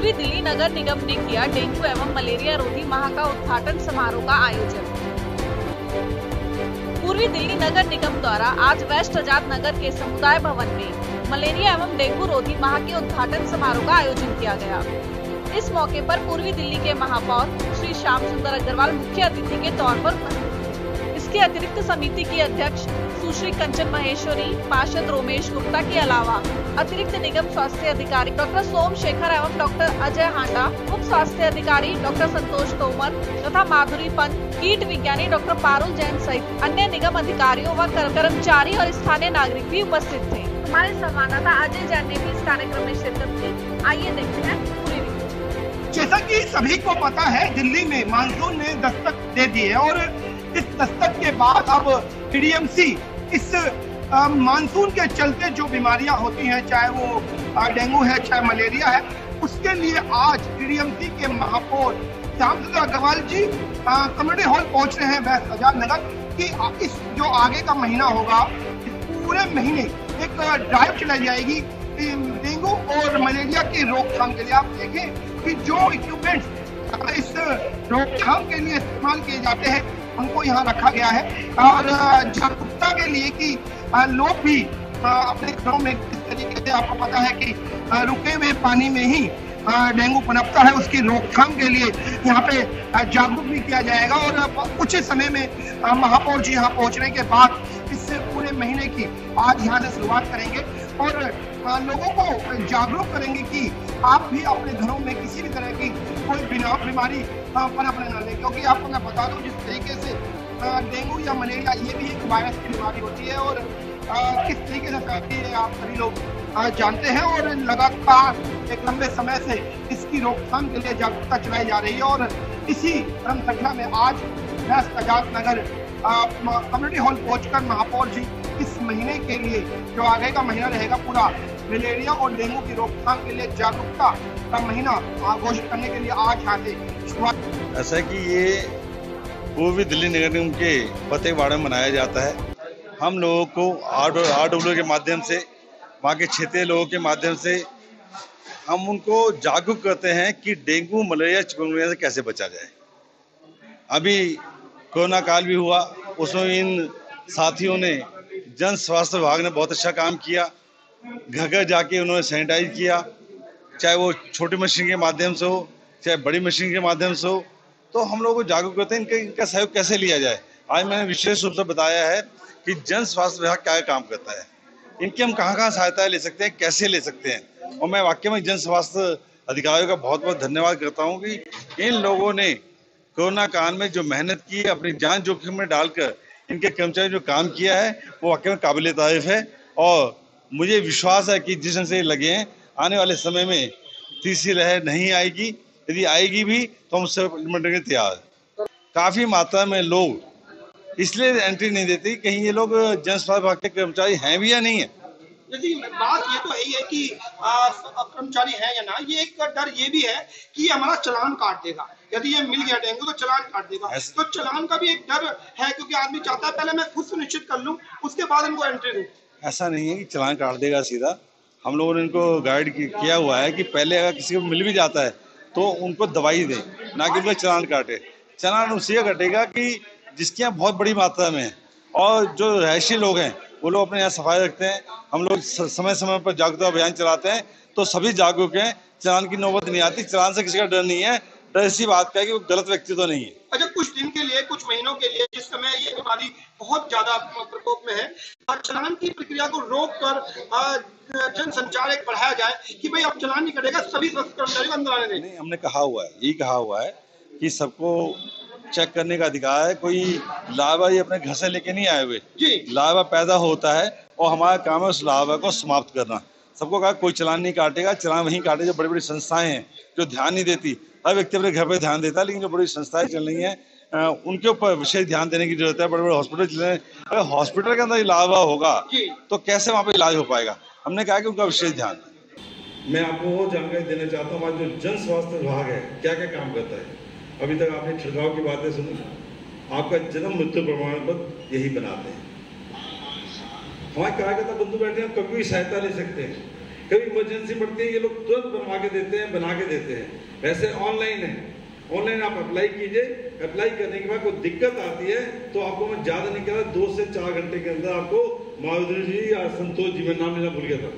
पूर्वी दिल्ली नगर निगम ने किया डेंगू एवं मलेरिया रोधी माह का उद्घाटन समारोह का आयोजन। पूर्वी दिल्ली नगर निगम द्वारा आज वेस्ट आजाद नगर के समुदाय भवन में मलेरिया एवं डेंगू रोधी माह के उद्घाटन समारोह का आयोजन किया गया। इस मौके पर पूर्वी दिल्ली के महापौर श्री श्याम सुंदर अग्रवाल मुख्य अतिथि के तौर पर उपस्थित। इसके अतिरिक्त समिति की अध्यक्ष सुश्री कंचन महेश्वरी, पार्षद रोमेश गुप्ता के अलावा अतिरिक्त निगम स्वास्थ्य अधिकारी डॉक्टर सोम शेखर एवं डॉक्टर अजय हांडा, उप स्वास्थ्य अधिकारी डॉक्टर संतोष तोमर तथा माधुरी पंत, कीट विज्ञानी डॉक्टर पारुल जैन सहित अन्य निगम अधिकारियों व कर्मचारी और स्थानीय नागरिक भी उपस्थित थे। हमारे संवाददाता अजय जैन ने भी इस कार्यक्रम में शिरकत की। आइए देखते हैं पूरी रिपोर्ट। जैसा कि सभी को पता है, दिल्ली में मानसून ने दस्तक दे दी है और इस दस्तक के बाद अब टीडीएमसी इस मानसून के चलते जो बीमारियां होती हैं, चाहे वो डेंगू है चाहे मलेरिया है, उसके लिए आज टीडीएमसी के महापौर श्याम सुंदर अग्रवाल जी कम्युनिटी हॉल पहुंच रहे हैं वेस्ट आजाद नगर कि इस जो आगे का महीना होगा, इस पूरे महीने एक ड्राइव चलाई जाएगी डेंगू और मलेरिया की रोकथाम के लिए। आप देखें कि जो इक्विपमेंट्स इस रोकथाम के लिए इस्तेमाल किए जाते हैं उनको यहाँ रखा गया है और जागरूकता के लिए कि लोग भी अपने घरों में किस तरीके से, आपको पता है कि रुके हुए पानी में ही डेंगू पनपता है, उसकी रोकथाम के लिए यहाँ पे जागरूक भी किया जाएगा। और कुछ समय में महापौर जी यहाँ पहुँचने के बाद इस पूरे महीने की आज यहाँ से शुरुआत करेंगे और लोगों को जागरूक करेंगे कि आप भी अपने घरों में किसी भी तरह की कोई बीमारी पनपने न लें, क्योंकि आपको मैं बता दूं जिस तरीके से डेंगू या मलेरिया ये भी एक वायरस की बीमारी होती है और किस तरीके से फैलती है आप सभी लोग जानते हैं और लगातार एक लंबे समय से इसकी रोकथाम के लिए जागरूकता चलाई जा रही है। और इसी क्रम श्रृंखला में आज waste Azad Nagar community hall पहुंचकर महापौर जी इस महीने के लिए जो आगे का महीना रहेगा पूरा मलेरिया और डेंगू की रोकथाम के लिए जागरूकता का महीना घोषित करने के लिए आज यहाँ से शुरुआत। ऐसा है कि ये पूर्वी दिल्ली नगर निगम के फतेहवाड़ा में मनाया जाता है। हम लोगों को RW के माध्यम से, वहाँ के क्षेत्रीय लोगों के माध्यम से हम उनको जागरूक करते हैं कि डेंगू, मलेरिया, चिकनगुनिया से कैसे बचा जाए। अभी कोरोना काल भी हुआ, उसमें इन साथियों ने, जन स्वास्थ्य विभाग ने बहुत अच्छा काम किया। घर घर जाके उन्होंने सैनिटाइज किया, चाहे वो छोटी मशीन के माध्यम से हो चाहे बड़ी मशीन के माध्यम से हो। तो हम लोग को जागरूक करते हैं इनका सहयोग कैसे लिया जाए। आज मैंने विशेष रूप से बताया है कि जन स्वास्थ्य विभाग क्या काम करता है, इनकी हम कहाँ सहायता ले सकते हैं, कैसे ले सकते हैं। और मैं वाकई में जन स्वास्थ्य अधिकारियों का बहुत बहुत धन्यवाद करता हूँ कि इन लोगों ने कोरोना काल में जो मेहनत की, अपनी जान जोखिम में डालकर इनके कर्मचारी जो काम किया है वो वाकई में काबिल तारीफ है। और मुझे विश्वास है कि जिस ढंग से लगे हैं, आने वाले समय में तीसरी लहर नहीं आएगी। यदि आएगी भी तो हम उससे निपटने के तैयार हैं। काफ़ी मात्रा में लोग इसलिए एंट्री नहीं देते कहीं ये लोग जन स्वास्थ्य विभाग के कर्मचारी हैं भी या नहीं है। यदि बात ये तो यही है कि कर्मचारी है या ना, ये एक डर ये भी है कि हमारा चालान काट देगा। यदि ये मिल गया डेंगू तो चालान काट देगा, तो चालान का भी एक डर है क्योंकि आदमी चाहता है पहले मैं खुद सुनिश्चित कर लूं, उसके बाद इनको एंट्री दूं। ऐसा नहीं है कि चालान काट देगा सीधा। हम लोगों ने इनको गाइड किया हुआ है कि पहले अगर किसी को मिल भी जाता है तो उनको दवाई दें, ना कि उनको चालान काटे। चालान उसी का कटेगा कि जिसके यहाँ बहुत बड़ी मात्रा में है और जो रहायशी लोग हैं वो लोग अपने यहाँ सफाई रखते हैं। हम लोग समय समय पर जागरूकता अभियान चलाते हैं तो सभी जागरूक हैं, चालान की नौबत नहीं आती। चालान से किसी का डर नहीं है। डर इसी बात का है कि वो गलत व्यक्ति तो नहीं है। अच्छा, कुछ दिन के लिए, कुछ महीनों के लिए, जिस समय ये बीमारी बहुत ज्यादा प्रकोप में है, चालान की प्रक्रिया को रोक कर जन संचार एक बढ़ाया जाए कि भाई अब चालान नहीं कटेगा, सभी कर्मचारियों को अंदर आने दें। नहीं, हमने कहा हुआ है, यही कहा हुआ है कि सबको चेक करने का अधिकार है। कोई लावा ये अपने घर से लेके नहीं आए हुए, लावा पैदा होता है और हमारा काम है उस लावा को समाप्त करना। सबको कहा कोई चालान नहीं काटेगा, चालान वहीं काटे जो बड़ी बड़ी संस्थाएं हैं जो ध्यान नहीं देती। हर व्यक्ति अपने घर पे ध्यान देता है, लेकिन जो बड़ी संस्थाएं चल रही हैं उनके ऊपर विशेष ध्यान देने की जरूरत है। बड़े बड़े हॉस्पिटल चल रहे हैं, अगर हॉस्पिटल के अंदर लावा होगा तो कैसे वहाँ पे इलाज हो पाएगा। हमने कहा कि उनका विशेष ध्यान। मैं आपको वो जानकारी देना चाहता हूँ, आज जो जन स्वास्थ्य विभाग है क्या क्या काम करता है। अभी तक आपने छिड़काव की बातें सुनी, आपका जन्म मृत्यु प्रमाण पत्र यही बनाते हैं। हमारे कार्यकर्ता बंधु बैठे हैं, कभी भी सहायता ले सकते हैं। कभी इमरजेंसी पड़ती है, ये लोग तुरंत बनवा के देते हैं, बना के देते हैं। वैसे ऑनलाइन है, ऑनलाइन आप अप्लाई कीजिए, अप्लाई करने के बाद कोई दिक्कत आती है तो आपको मैं ज्यादा नहीं कह रहा, 2 से 4 घंटे के अंदर आपको माधुरी जी या संतोष जी, मैं नाम लेना भूल गया था,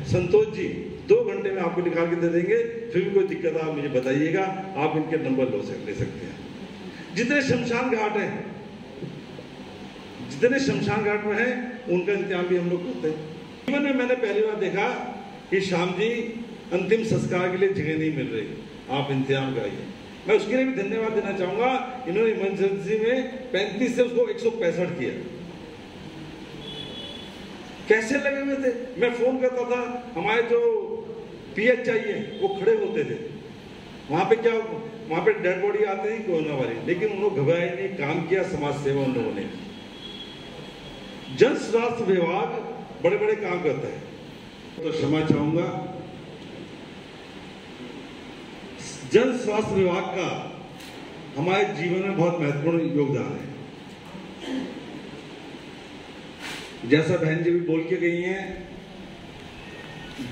संतोष जी 2 घंटे में आपको निकाल के दे देंगे। फिर भी कोई दिक्कत आप मुझे बताइएगा, आप इनके नंबर ले सकते हैं। जितने शमशान घाट हैं, जितने शमशान घाट में हैं, उनका इंतजाम भी हम लोग करते हैं। जीवन में मैंने पहली बार देखा कि शाम जी अंतिम संस्कार के लिए जगह नहीं मिल रही, आप इंतजाम कराइए। मैं उसके लिए भी धन्यवाद देना चाहूंगा, इन्होंने इमरजेंसी में 35 से उसको 165 किया। कैसे लगे हुए थे, मैं फोन करता था, हमारे जो PHI है वो खड़े होते थे वहां पे, क्या वहां पे डेड बॉडी आते ही कोरोना वाली, लेकिन उन लोग घबराए नहीं, काम किया, समाज सेवा उन लोगों ने। जन स्वास्थ्य विभाग बड़े बड़े काम करता है, तो क्षमा चाहूंगा। जन स्वास्थ्य विभाग का हमारे जीवन में बहुत महत्वपूर्ण योगदान है। जैसा बहन जी भी बोल के गई हैं,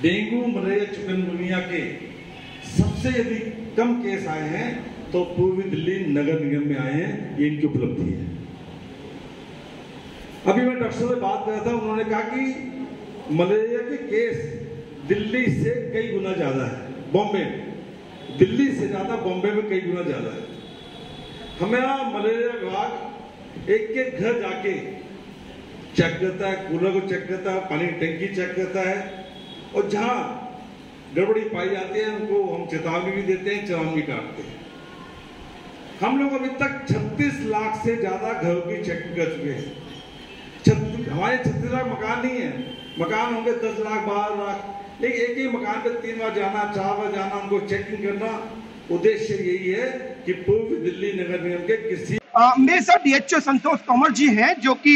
डेंगू, मलेरिया, चिकनगुनिया के सबसे यदि कम केस आए हैं तो पूर्वी दिल्ली नगर निगम में आए हैं, ये इनकी उपलब्धि है। अभी मैं डॉक्टर से बात कर रहा था, उन्होंने कहा कि मलेरिया के केस दिल्ली से कई गुना ज्यादा है, बॉम्बे में, दिल्ली से ज्यादा बॉम्बे में कई गुना ज्यादा है। हमारा मलेरिया विभाग एक के घर जाके चेक करता है, कूलर को चेक करता है, पानी की टंकी चेक करता है, और जहां गड़बड़ी पाई जाती है उनको हम चेतावनी भी देते हैं, चालान भी काटते हैं। हम लोग अभी तक 36 लाख से ज्यादा घरों की चेकिंग कर चुके हैं। हमारे 36 लाख मकान नहीं है, मकान होंगे 10 लाख 12 लाख, लेकिन एक ही मकान पे 3 बार जाना, 4 बार जाना, उनको चेकिंग करना। उद्देश्य यही है कि पूर्वी दिल्ली नगर निगम के किसी मेरे साथ DHO संतोष तोमर जी हैं, जो कि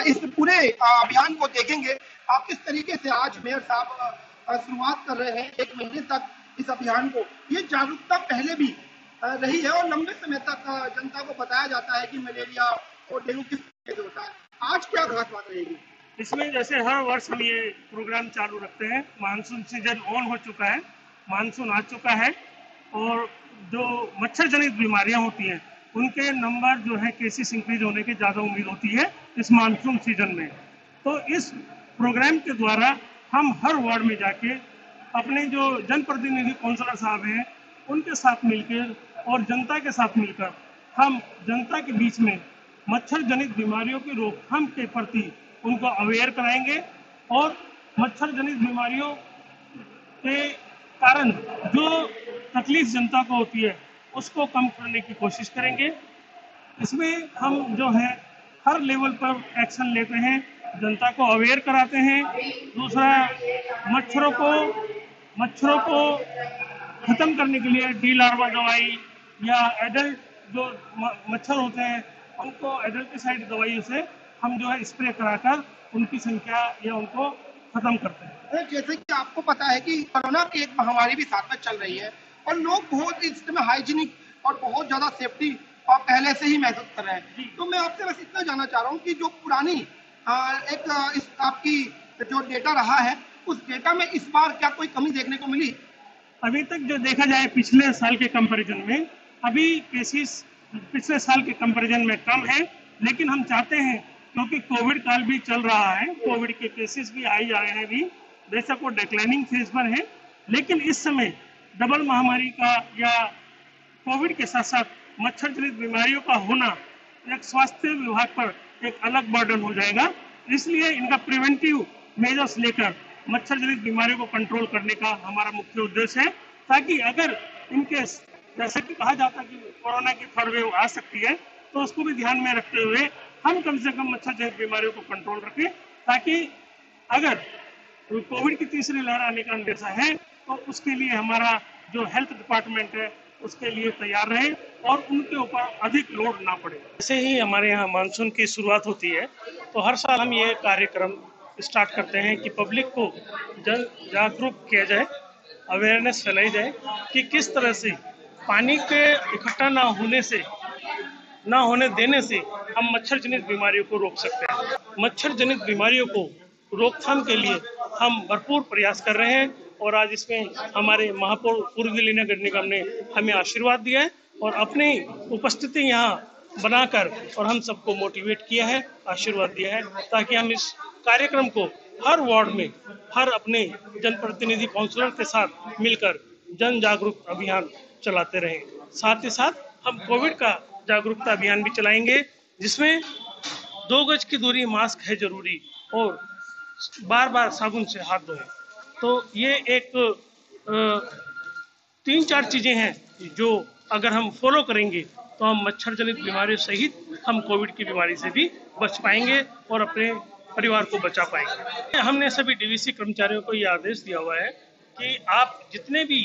इस पूरे अभियान को देखेंगे। आप किस तरीके से आज मेयर साहब शुरुआत कर रहे हैं 1 महीने तक इस अभियान को। ये जागरूकता पहले भी रही है और लंबे समय तक जनता को बताया जाता है कि मलेरिया और डेंगू किस तरीके से होता है। आज क्या खास बात रहेगी इसमें? जैसे हर वर्ष हम ये प्रोग्राम चालू रखते हैं। मानसून सीजन ऑन हो चुका है, मानसून आ चुका है, और जो मच्छर जनित बीमारियां होती हैं उनके नंबर जो है केसेस इंक्रीज होने की ज़्यादा उम्मीद होती है इस मानसून सीजन में। तो इस प्रोग्राम के द्वारा हम हर वार्ड में जाके अपने जो जनप्रतिनिधि काउंसलर साहब हैं उनके साथ मिलकर और जनता के साथ मिलकर हम जनता के बीच में मच्छर जनित बीमारियों की रोकथाम के प्रति उनको अवेयर कराएंगे और मच्छर जनित बीमारियों के कारण जो तकलीफ जनता को होती है उसको कम करने की कोशिश करेंगे। इसमें हम जो है हर लेवल पर एक्शन लेते हैं, जनता को अवेयर कराते हैं। दूसरा, मच्छरों को खत्म करने के लिए डी लार्वा दवाई या एडल्ट जो मच्छर होते हैं उनको एडल्टिसाइड दवाइयों से हम जो है स्प्रे कराकर उनकी संख्या या उनको खत्म करते हैं। जैसे कि आपको पता है कि कोरोना की एक महामारी भी साथ में चल रही है और लोग बहुत इस समय हाइजीनिक और बहुत ज्यादा सेफ्टी और पहले से ही महसूस कर रहे हैं। तो मैं आपसे बस इतना जानना चाह रहा हूँ कि जो पुरानी आपकी जो डेटा रहा है उस डेटा में इस बार क्या कोई कमी देखने को मिली? अभी तक जो देखा जाए पिछले साल के कंपैरिजन में अभी केसेस पिछले साल के कंपैरिजन में कम है, लेकिन हम चाहते हैं क्योंकि कोविड काल भी चल रहा है, कोविड के केसेस भी आए जा रहे हैं, अभी बेशक वो डिक्लाइनिंग फेज पर है, लेकिन इस समय डबल महामारी का या कोविड के साथ साथ मच्छर जनित बीमारियों का होना एक स्वास्थ्य विभाग पर एक अलग बर्डन हो जाएगा। इसलिए इनका प्रिवेंटिव मेजर्स लेकर मच्छर जनित बीमारियों को कंट्रोल करने का हमारा मुख्य उद्देश्य है, ताकि अगर इनके जैसे कि कहा जाता है कि कोरोना की थर्ड वेव आ सकती है, तो उसको भी ध्यान में रखते हुए हम कम से कम मच्छर जनित बीमारियों को कंट्रोल रखें, ताकि अगर कोविड की तीसरी लहर आने का अंदेशा है तो उसके लिए हमारा जो हेल्थ डिपार्टमेंट है उसके लिए तैयार रहे और उनके ऊपर अधिक लोड ना पड़े। जैसे ही हमारे यहाँ मानसून की शुरुआत होती है तो हर साल हम ये कार्यक्रम स्टार्ट करते हैं कि पब्लिक को जागरूक किया जाए, अवेयरनेस फैलाई जाए कि किस तरह से पानी के इकट्ठा ना होने देने से हम मच्छर जनित बीमारियों को रोक सकते हैं। मच्छर जनित बीमारियों को रोकथाम के लिए हम भरपूर प्रयास कर रहे हैं और आज इसमें हमारे महापौर पूर्व दिल्ली नगर निगम ने हमें आशीर्वाद दिया है और अपनी उपस्थिति यहाँ बनाकर और हम सबको मोटिवेट किया है, आशीर्वाद दिया है, ताकि हम इस कार्यक्रम को हर वार्ड में हर अपने जनप्रतिनिधि काउंसलर के साथ मिलकर जन जागरूकता अभियान चलाते रहें। साथ ही साथ हम कोविड का जागरूकता अभियान भी चलाएंगे, जिसमें 2 गज की दूरी, मास्क है जरूरी और बार बार साबुन से हाथ धोएं। तो ये एक 3-4 चीजें हैं जो अगर हम फॉलो करेंगे तो हम मच्छर जनित बीमारियों सहित हम कोविड की बीमारी से भी बच पाएंगे और अपने परिवार को बचा पाएंगे। हमने सभी डीवीसी कर्मचारियों को यह आदेश दिया हुआ है कि आप जितने भी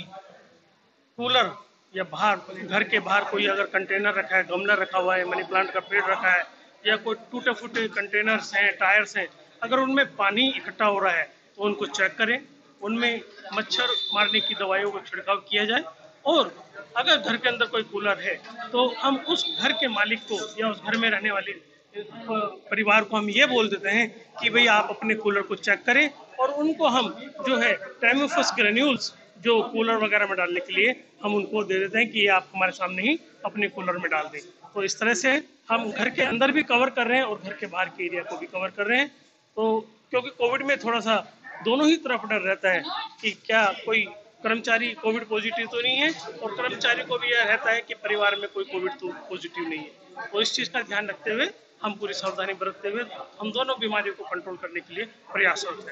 कूलर या बाहर घर के बाहर कोई अगर कंटेनर रखा है, गमला रखा हुआ है, मनी प्लांट का पेड़ रखा है या कोई टूटे फूटे कंटेनर्स हैं, टायर्स हैं, अगर उनमें पानी इकट्ठा हो रहा है तो उनको चेक करें, उनमें मच्छर मारने की दवाइयों का छिड़काव किया जाए। और अगर घर के अंदर कोई कूलर है तो हम उस घर के मालिक को या उस घर में रहने वाले परिवार को हम ये बोल देते हैं कि भाई आप अपने कूलर को चेक करें और उनको हम जो है टाइमोफस ग्रेन्यूल्स जो कूलर वगैरह में डालने के लिए हम उनको दे देते हैं कि आप हमारे सामने ही अपने कूलर में डाल दें। तो इस तरह से हम घर के अंदर भी कवर कर रहे हैं और घर के बाहर के एरिया को भी कवर कर रहे हैं। तो क्योंकि कोविड में थोड़ा सा दोनों ही तरफ डर रहता है कि क्या कोई कर्मचारी कोविड पॉजिटिव तो नहीं है और कर्मचारी को भी यह रहता है कि परिवार में कोई कोविड तो पॉजिटिव नहीं है। तो इस चीज़ का ध्यान रखते हुए हम पूरी सावधानी बरतते हुए हम दोनों बीमारियों को कंट्रोल करने के लिए प्रयासरत हैं।